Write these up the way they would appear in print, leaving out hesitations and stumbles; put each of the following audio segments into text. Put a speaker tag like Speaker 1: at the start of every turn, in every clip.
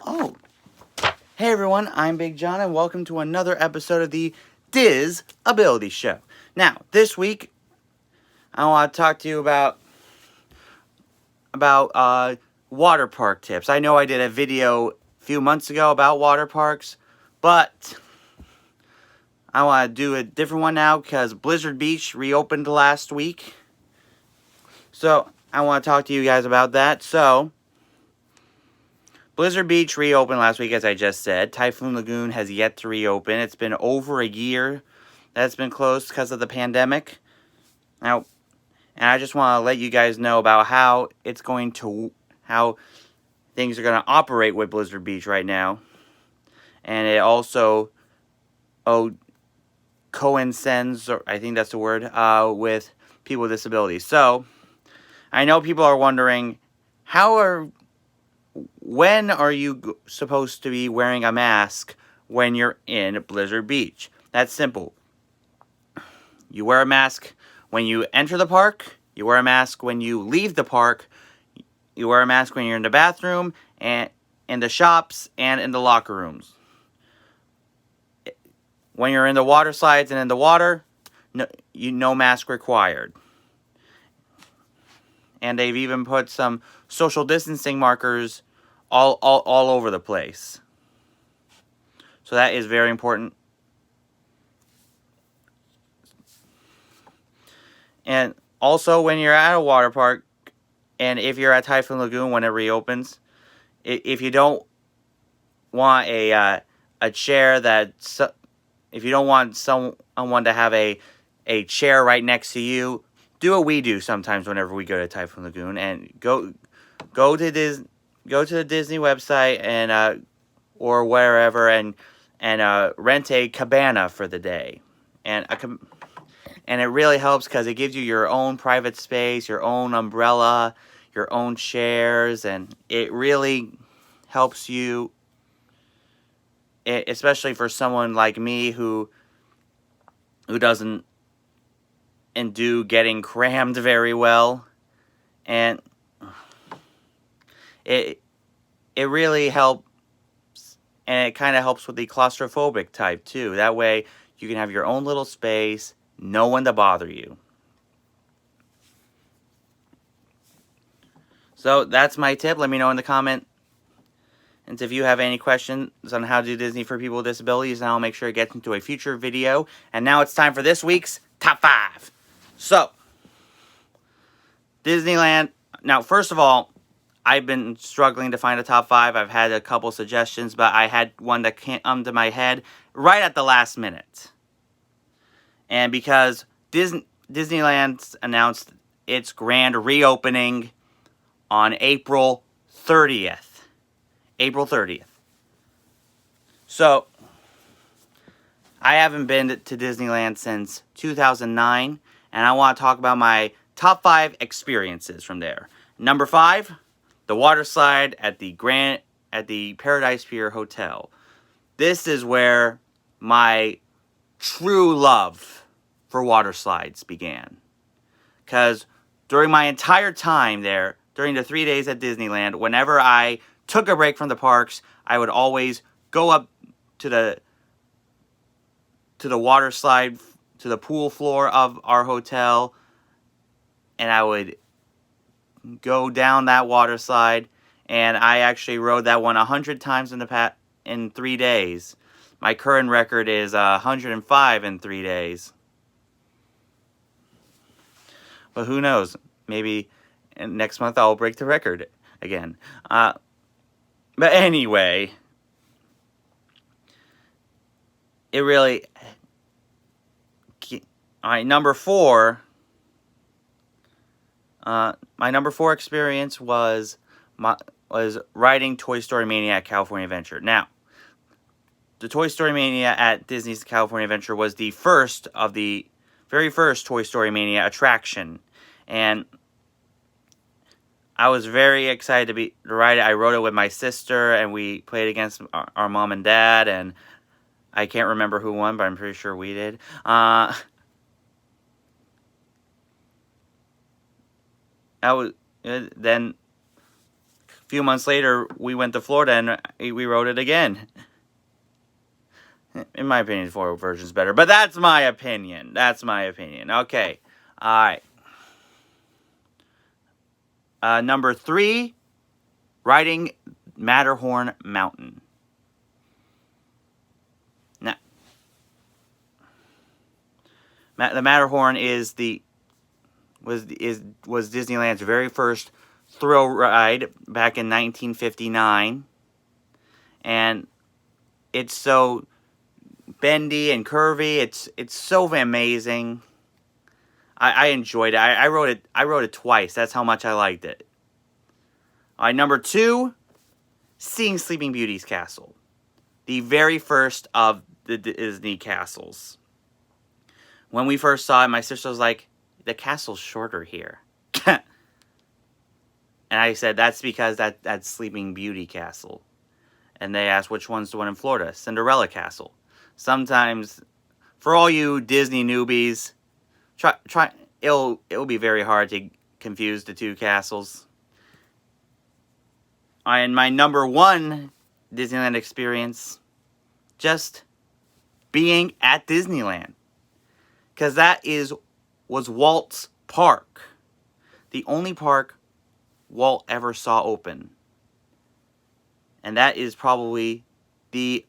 Speaker 1: Oh, hey everyone, I'm Big John, and welcome to another episode of the Diz Ability Show. Now, this week, I want to talk to you about water park tips. I know I did a video a few months ago about water parks, but I want to do a different one now because Blizzard Beach reopened last week. So, I want to talk to you guys about that. So, Blizzard Beach reopened last week, as I just said. Typhoon Lagoon has yet to reopen. It's been over a year that's been closed because of the pandemic. Now, and I just want to let you guys know about how things are going to operate with Blizzard Beach right now. And it also coincides, or I think that's the word, with people with disabilities. So, I know people are wondering, when are you supposed to be wearing a mask when you're in Blizzard Beach? That's simple. You wear a mask when you enter the park. You wear a mask when you leave the park. You wear a mask when you're in the bathroom, and in the shops, and in the locker rooms. When you're in the water slides and in the water, no mask required. And they've even put some social distancing markers all over the place. So that is very important. And also, when you're at a water park, and if you're at Typhoon Lagoon when it reopens, if you don't want a chair if you don't want someone to have a chair right next to you, do what we do sometimes whenever we go to Typhoon Lagoon, and go to the Disney website and or wherever and rent a cabana for the day, and it really helps because it gives you your own private space, your own umbrella, your own chairs, and it really helps you, especially for someone like me who doesn't do getting crammed very well. And it really helps, and it kind of helps with the claustrophobic type too. That way you can have your own little space, no one to bother you. So that's my tip. Let me know in the comment. And if you have any questions on how to do Disney for people with disabilities, then I'll make sure it gets into a future video. And now it's time for this week's Top 5. So, Disneyland. Now, first of all, I've been struggling to find a top 5. I've had a couple suggestions, but I had one that came to my head right at the last minute. And because Disneyland announced its grand reopening on April 30th. April 30th. So, I haven't been to Disneyland since 2009, and I want to talk about my top 5 experiences from there. Number 5, the water slide at the Paradise Pier Hotel. This is where my true love for water slides began. Because during my entire time there, during the 3 days at Disneyland, whenever I took a break from the parks, I would always go up to the water slide, to the pool floor of our hotel, and I would go down that water slide, and I actually rode that one 100 times in 3 days. My current record is 105 in 3 days. But who knows? Maybe next month I'll break the record again. But anyway, it really... Alright, number 4... my number 4 experience was riding Toy Story Mania at California Adventure. Now, the Toy Story Mania at Disney's California Adventure was the very first Toy Story Mania attraction, and I was very excited to ride it. I rode it with my sister, and we played against our mom and dad, and I can't remember who won, but I'm pretty sure we did. Then few months later, we went to Florida and we rode it again. In my opinion, the Florida version's better. But that's my opinion. That's my opinion. Okay. Alright. Number 3, riding Matterhorn Mountain. Now, the Matterhorn was Disneyland's very first thrill ride back in 1959, and it's so bendy and curvy. It's so amazing. I enjoyed it. I rode it twice. That's how much I liked it. All right, number 2, seeing Sleeping Beauty's castle, the very first of the Disney castles. When we first saw it, my sister was like, "The castle's shorter here." And I said, "That's because that's Sleeping Beauty Castle." And they asked, "Which one's the one in Florida?" Cinderella Castle. Sometimes, for all you Disney newbies, it'll be very hard to confuse the two castles. And my number 1 Disneyland experience, just being at Disneyland, because that was Walt's park, the only park Walt ever saw open, and that is probably the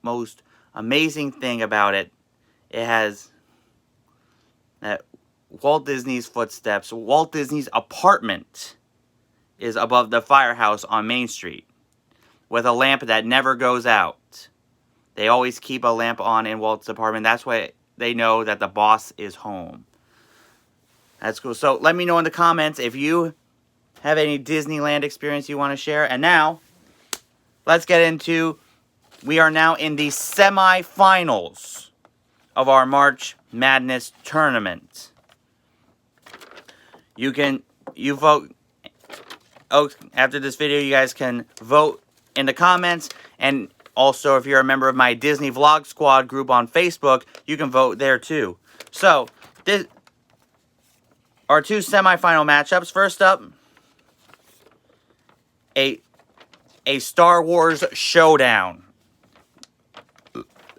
Speaker 1: most amazing thing about it. It has that Walt Disney's footsteps. Walt Disney's apartment is above the firehouse on Main Street with a lamp that never goes out. They always keep a lamp on in Walt's apartment. That's why they know that the boss is home. That's cool. So let me know in the comments if you have any Disneyland experience you want to share. And now, let's get into, we are now in the semifinals of our March Madness tournament. You vote. Oh, after this video, you guys can vote in the comments. And also, if you're a member of my Disney Vlog Squad group on Facebook, you can vote there too. So, this our 2 semifinal matchups. First up, a Star Wars showdown.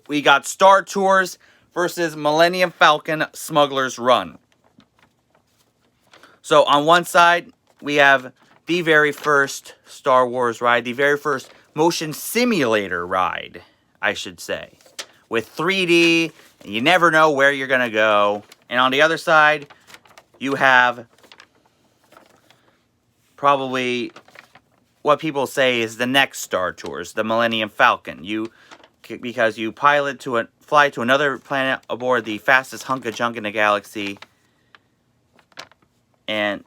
Speaker 1: We got Star Tours versus Millennium Falcon Smuggler's Run. So, on one side, we have the very first Star Wars ride, the very first motion simulator ride, I should say, with 3D, and you never know where you're going to go. And on the other side, you have probably what people say is the next Star Tours, the Millennium Falcon. Because you fly to another planet aboard the fastest hunk of junk in the galaxy, and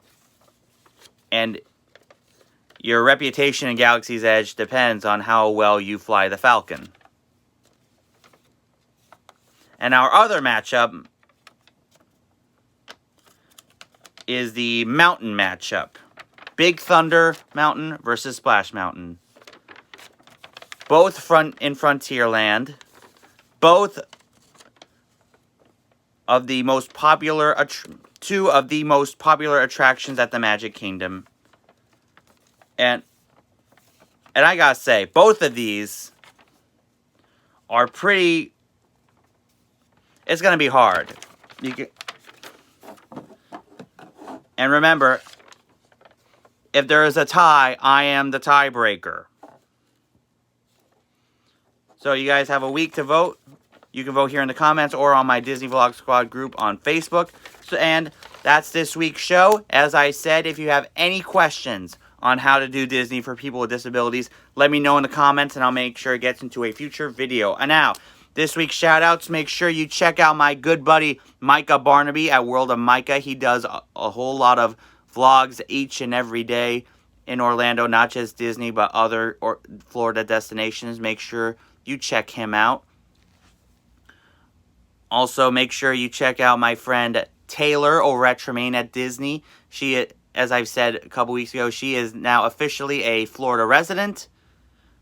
Speaker 1: your reputation in Galaxy's Edge depends on how well you fly the Falcon. And our other matchup is the mountain matchup. Big Thunder Mountain versus Splash Mountain. Both in Frontierland. Both of the most popular, 2 of the most popular attractions at the Magic Kingdom. And I gotta say, both of these are pretty... It's gonna be hard. And remember, if there is a tie, I am the tiebreaker. So you guys have a week to vote. You can vote here in the comments or on my Disney Vlog Squad group on Facebook. And that's this week's show. As I said, if you have any questions on how to do Disney for people with disabilities, let me know in the comments and I'll make sure it gets into a future video. And now, this week's shout-outs, make sure you check out my good buddy Micah Barnaby at World of Micah. He does a whole lot of vlogs each and every day in Orlando, not just Disney, but other Florida destinations. Make sure you check him out. Also, make sure you check out my friend Taylor over at Tremaine at Disney. She, as I've said a couple weeks ago, she is now officially a Florida resident.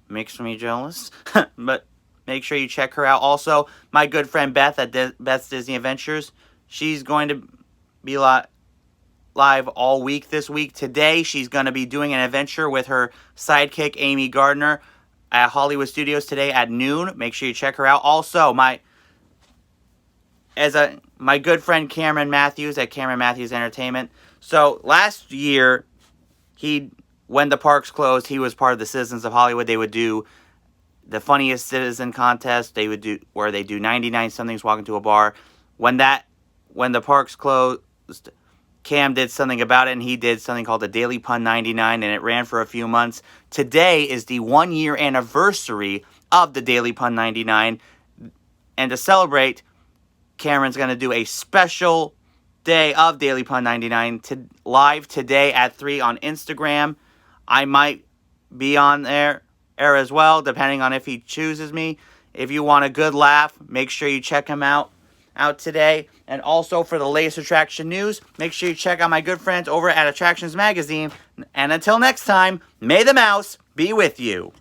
Speaker 1: Makes me jealous. But make sure you check her out. Also, my good friend Beth at Beth's Disney Adventures. She's going to be live all week this week. Today, she's going to be doing an adventure with her sidekick, Amy Gardner, at Hollywood Studios today at noon. Make sure you check her out. Also, my good friend Cameron Matthews at Cameron Matthews Entertainment. So, last year, when the parks closed, he was part of the Citizens of Hollywood. They would do the Funniest Citizen contest. They would do where they do 99 somethings walk into a bar. When the parks closed, Cam did something about it, and he did something called the Daily Pun 99, and it ran for a few months. Today is the 1-year anniversary of the Daily Pun 99, and to celebrate, Cameron's going to do a special day of Daily Pun 99 live today at 3 on Instagram. I might be on there as well, depending on if he chooses me. If you want a good laugh, make sure you check him out today. And also for the latest attraction news, make sure you check out my good friends over at Attractions Magazine. And until next time, may the mouse be with you.